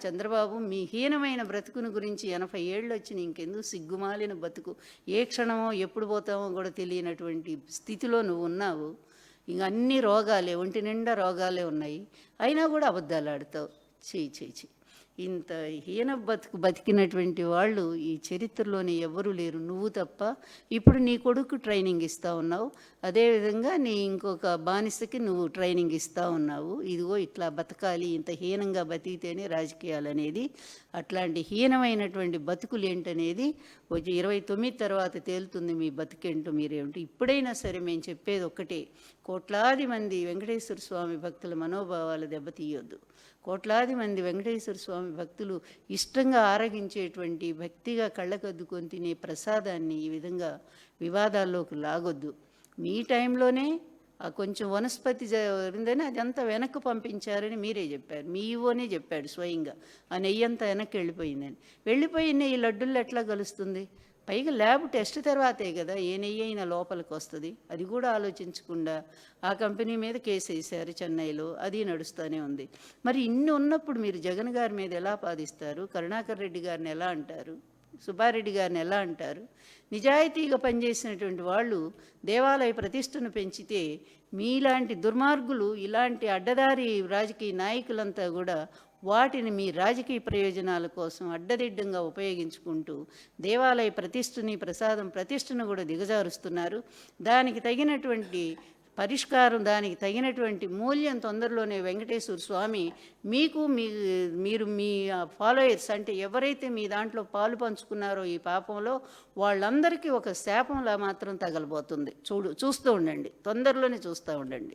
చంద్రబాబు మీ హీనమైన బ్రతుకుని గురించి 80 ఏళ్ళు వచ్చిన ఇంకెందుకు సిగ్గుమాలిన బతుకు, ఏ క్షణమో ఎప్పుడు పోతామో కూడా తెలియనటువంటి స్థితిలో నువ్వు ఉన్నావు. ఇంక అన్ని రోగాలే, ఒంటి నిండా రోగాలే ఉన్నాయి, అయినా కూడా అబద్ధాలు ఆడతావు. చెయ్యి చెయ్యి చెయ్యి. ఇంత హీన బతికినటువంటి వాళ్ళు ఈ చరిత్రలోనే ఎవ్వరూ లేరు, నువ్వు తప్ప. ఇప్పుడు నీ కొడుకు ట్రైనింగ్ ఇస్తూ ఉన్నావు, అదేవిధంగా నీ ఇంకొక బానిసకి నువ్వు ట్రైనింగ్ ఇస్తూ ఉన్నావు. ఇదిగో ఇట్లా బతకాలి, ఇంత హీనంగా బతికితేనే రాజకీయాలు అనేది. అట్లాంటి హీనమైనటువంటి బతుకులు ఏంటనేది వచ్చి 29 తర్వాత తేలుతుంది మీ బతుకేంటో మీరేంటో. ఇప్పుడైనా సరే మేము చెప్పేది ఒక్కటే, కోట్లాది మంది వెంకటేశ్వర స్వామి భక్తుల మనోభావాలు దెబ్బతీయొద్దు. కోట్లాది మంది వెంకటేశ్వర స్వామి భక్తులు ఇష్టంగా ఆరగించేటువంటి, భక్తిగా కళ్ళకద్దుకొని తినే ప్రసాదాన్ని ఈ విధంగా వివాదాల్లోకి లాగొద్దు. మీ టైంలోనే కొంచెం వనస్పతి జరిగిందని అదంతా వెనక్కి పంపించారని మీరే చెప్పారు, మీ ఈవోనే చెప్పాడు స్వయంగా. ఆ నెయ్యి అంతా వెనక్కి వెళ్ళిపోయిందని. వెళ్ళిపోయిన నెయ్యి లడ్డుల్లో ఎట్లా కలుస్తుంది? పైగా ల్యాబ్ టెస్ట్ తర్వాతే కదా ఏ నెయ్యి అయినా లోపలికి వస్తుంది. అది కూడా ఆలోచించకుండా ఆ కంపెనీ మీద కేసు వేశారు చెన్నైలో, అది నడుస్తూనే ఉంది. మరి ఇన్ని ఉన్నప్పుడు మీరు జగన్ గారి మీద ఎలా పాదిస్తారు? కరుణాకర్ రెడ్డి గారిని ఎలా అంటారు? సుబ్బారెడ్డి గారిని ఎలా అంటారు? నిజాయితీగా పనిచేసినటువంటి వాళ్ళు దేవాలయ ప్రతిష్టను పెంచితే మీలాంటి దుర్మార్గులు, ఇలాంటి అడ్డదారి రాజకీయ నాయకులంతా కూడా వాటిని మీ రాజకీయ ప్రయోజనాల కోసం అడ్డదిడ్డంగా ఉపయోగించుకుంటూ దేవాలయ ప్రతిష్టని, ప్రసాదం ప్రతిష్టను కూడా దిగజారుస్తున్నారు. దానికి తగినటువంటి పరిష్కారం, దానికి తగినటువంటి మూల్యం తొందరలోనే వెంకటేశ్వర స్వామి మీకు మీరు మీ ఫాలోయర్స్ అంటే ఎవరైతే మీ దాంట్లో పాలు పంచుకున్నారో ఈ పాపంలో, వాళ్ళందరికీ ఒక శాపంలా మాత్రం తగలబోతుంది. చూస్తూ ఉండండి, తొందరలోనే చూస్తూ ఉండండి.